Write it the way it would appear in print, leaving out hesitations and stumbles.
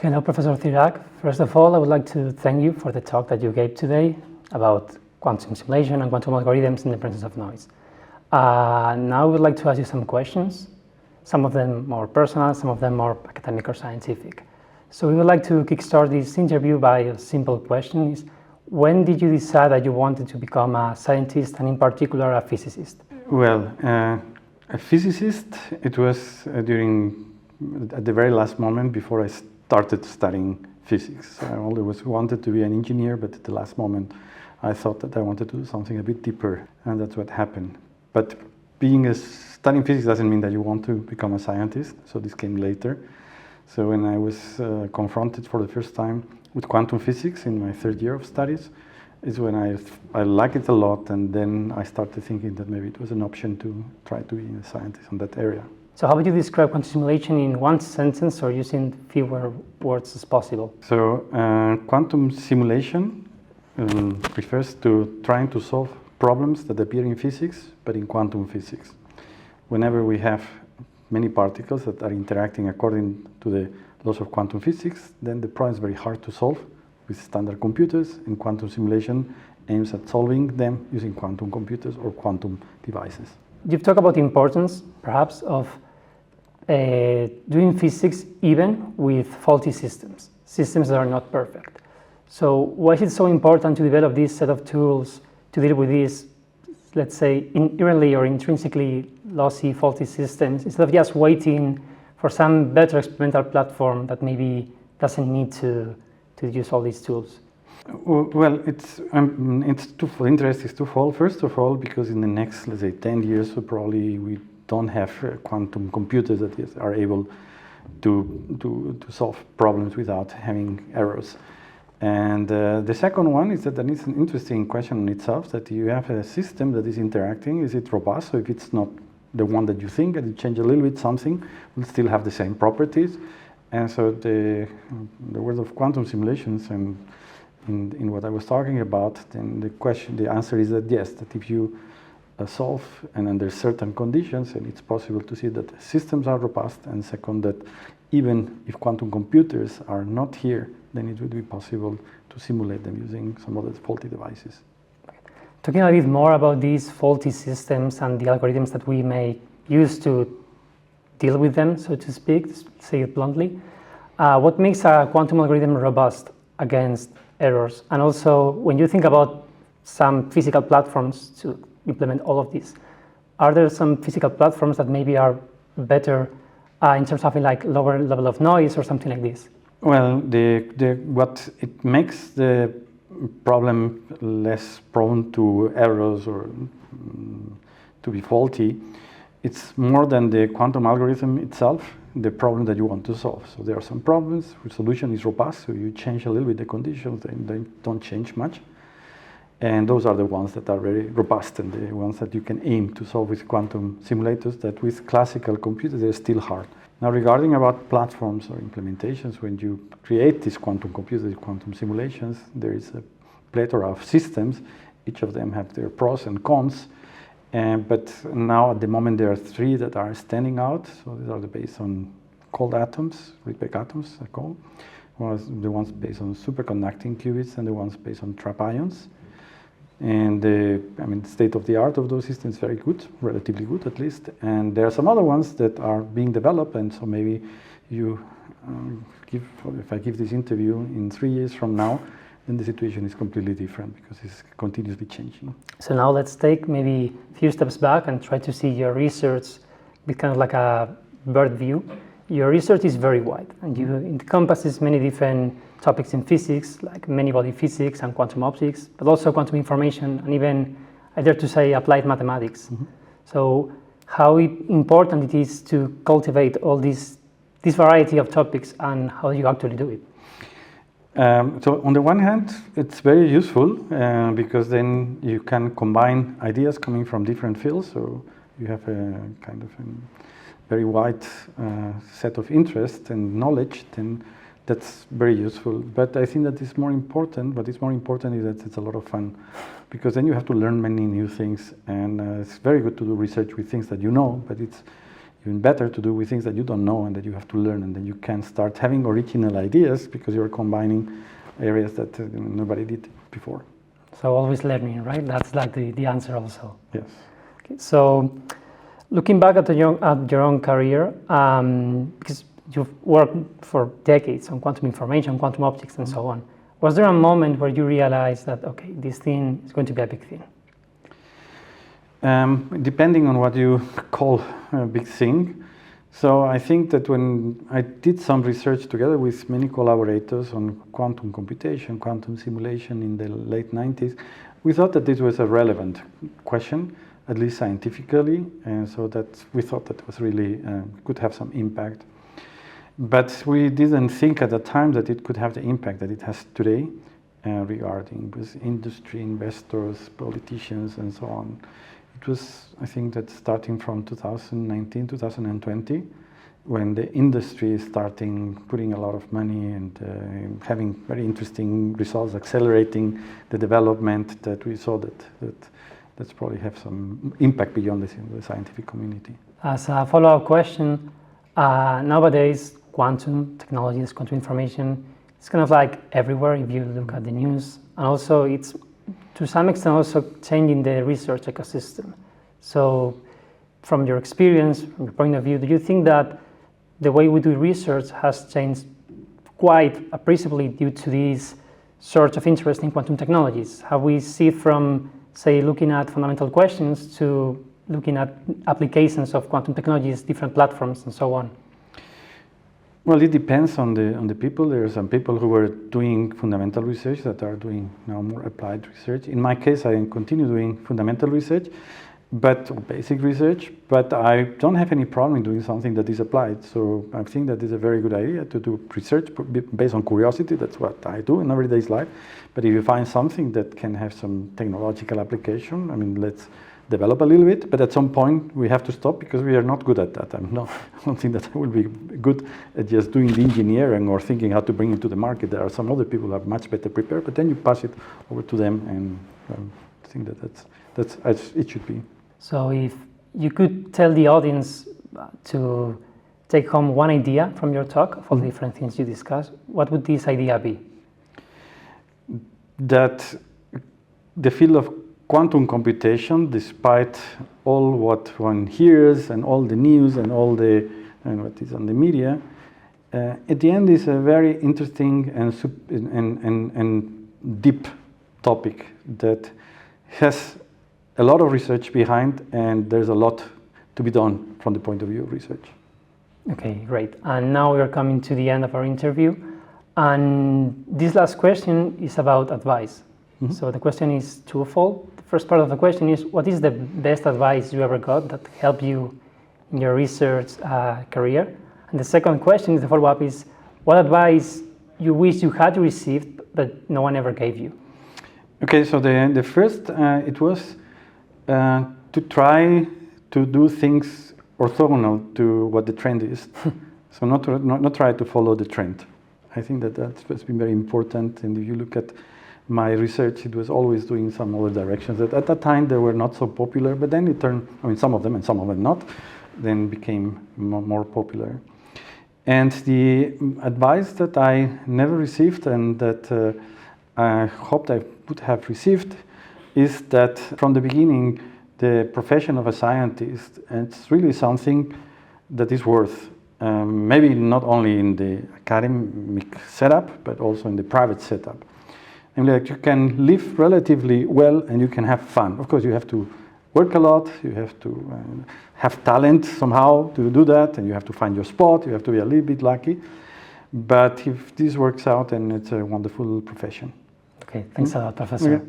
Hello, Professor Cirac. First of all, I would like to thank you for the talk that you gave today about quantum simulation and quantum algorithms in the presence of noise. Now I would like to ask you some questions, some of them more personal, some of them more academic or scientific. So we would like to kickstart this interview by a simple question: when did you decide that you wanted to become a scientist, and in particular a physicist? Well, a physicist, it was at the very last moment before I started studying physics. I always wanted to be an engineer, but at the last moment I thought that I wanted to do something a bit deeper, and that's what happened. But studying physics doesn't mean that you want to become a scientist, so this came later. So when I was confronted for the first time with quantum physics in my third year of studies, is when I liked it a lot, and then I started thinking that maybe it was an option to try to be a scientist in that area. So how would you describe quantum simulation in one sentence or using fewer words as possible? So quantum simulation refers to trying to solve problems that appear in physics, but in quantum physics. Whenever we have many particles that are interacting according to the laws of quantum physics, then the problem is very hard to solve with standard computers, and quantum simulation aims at solving them using quantum computers or quantum devices. You've talked about the importance, perhaps, of doing physics even with faulty systems that are not perfect. So why is it so important to develop this set of tools to deal with these, let's say, inherently or intrinsically lossy, faulty systems, instead of just waiting for some better experimental platform that maybe doesn't need to use all these tools? Well, the interest is twofold. First of all, because in the next, let's say, 10 years, so probably we don't have quantum computers that are able to solve problems without having errors. And the second one is that it's an interesting question in itself, that you have a system that is interacting. Is it robust? So if it's not the one that you think, and you change a little bit something, will still have the same properties. And so the world of quantum simulations and in what I was talking about, then the answer is that yes, that if you solve and under certain conditions, and it's possible to see that systems are robust, and second, that even if quantum computers are not here, then it would be possible to simulate them using some other faulty devices. Talking a bit more about these faulty systems and the algorithms that we may use to deal with them, so to speak, to say it bluntly, what makes a quantum algorithm robust against errors? And also, when you think about some physical platforms to implement all of this, are there some physical platforms that maybe are better in terms of like lower level of noise or something like this? Well, what it makes the problem less prone to errors or to be faulty, it's more than the quantum algorithm itself, the problem that you want to solve. So there are some problems whose solution is robust, so you change a little bit the conditions, they don't change much. And those are the ones that are very robust, and the ones that you can aim to solve with quantum simulators that with classical computers they're still hard. Now, regarding about platforms or implementations, when you create these quantum computers, quantum simulations, there is a plethora of systems. Each of them have their pros and cons. But now at the moment there are three that are standing out. So these are based on cold atoms, Rydberg atoms are called. The ones based on superconducting qubits and the ones based on trap ions. And the state of the art of those systems is very good, relatively good at least. And there are some other ones that are being developed, and so maybe if I give this interview in 3 years from now, then the situation is completely different because it's continuously changing. So now let's take maybe a few steps back and try to see your research with kind of like a bird view. Your research is very wide, and you encompasses many different topics in physics, like many-body physics and quantum optics, but also quantum information, and even, I dare to say, applied mathematics. Mm-hmm. So how important it is to cultivate all this variety of topics, and how you actually do it? So on the one hand, it's very useful because then you can combine ideas coming from different fields, so you have a kind of very wide set of interest and knowledge, then that's very useful. But I think that is more important, what is more important is that it's a lot of fun, because then you have to learn many new things, and it's very good to do research with things that you know, but even better to do with things that you don't know and that you have to learn, and then you can start having original ideas because you're combining areas that nobody did before. So always learning, right? That's like the answer also. Yes. Okay, so looking back at your own career, because you've worked for decades on quantum information, quantum optics, and so on, was there a moment where you realized that, okay, this thing is going to be a big thing? Depending on what you call a big thing. So I think that when I did some research together with many collaborators on quantum computation, quantum simulation in the late 90s, we thought that this was a relevant question, at least scientifically, and so that we thought that it was really could have some impact. But we didn't think at the time that it could have the impact that it has today regarding with industry, investors, politicians, and so on. It was, I think, that starting from 2019, 2020, when the industry is starting putting a lot of money and having very interesting results, accelerating the development, that we saw that's probably have some impact beyond the scientific community. As a follow-up question, nowadays quantum technologies, quantum information, it's kind of like everywhere if you look at the news, and also it's to some extent also changing the research ecosystem. So from your experience, from your point of view, do you think that the way we do research has changed quite appreciably due to these sorts of interest in quantum technologies? Have we seen from, say, looking at fundamental questions to looking at applications of quantum technologies, different platforms, and so on? Well, it depends on the people. There are some people who were doing fundamental research that are doing now more applied research. In my case, I continue doing fundamental research, but basic research, but I don't have any problem in doing something that is applied. So I think that is a very good idea to do research based on curiosity. That's what I do in everyday's life. But if you find something that can have some technological application, I mean, let's develop a little bit, but at some point we have to stop because we are not good at that. I don't think that I will be good at just doing the engineering or thinking how to bring it to the market. There are some other people who are much better prepared, but then you pass it over to them, and I think that's as it should be. So if you could tell the audience to take home one idea from your talk of all the different things you discussed, what would this idea be? That the field of quantum computation, despite all what one hears and all the news and all the what is on the media, at the end is a very interesting and deep topic that has a lot of research behind, and there's a lot to be done from the point of view of research. Okay, great. And now we are coming to the end of our interview, and this last question is about advice. Mm-hmm. So the question is twofold. The first part of the question is, what is the best advice you ever got that helped you in your research career? And the second question is, the follow-up is, what advice you wish you had received but no one ever gave you? Okay, so the first, it was to try to do things orthogonal to what the trend is. So not try to follow the trend. I think that has been very important, and if you look at my research, it was always doing some other directions that at that time they were not so popular, but then it turned, I mean, some of them and some of them not, then became more popular. And the advice that I never received and that I hoped I would have received is that from the beginning, the profession of a scientist, it's really something that is worth, maybe not only in the academic setup, but also in the private setup. And like you can live relatively well and you can have fun. Of course, you have to work a lot, you have to have talent somehow to do that, and you have to find your spot, you have to be a little bit lucky. But if this works out, then it's a wonderful profession. Okay, thanks a lot, Professor. Okay.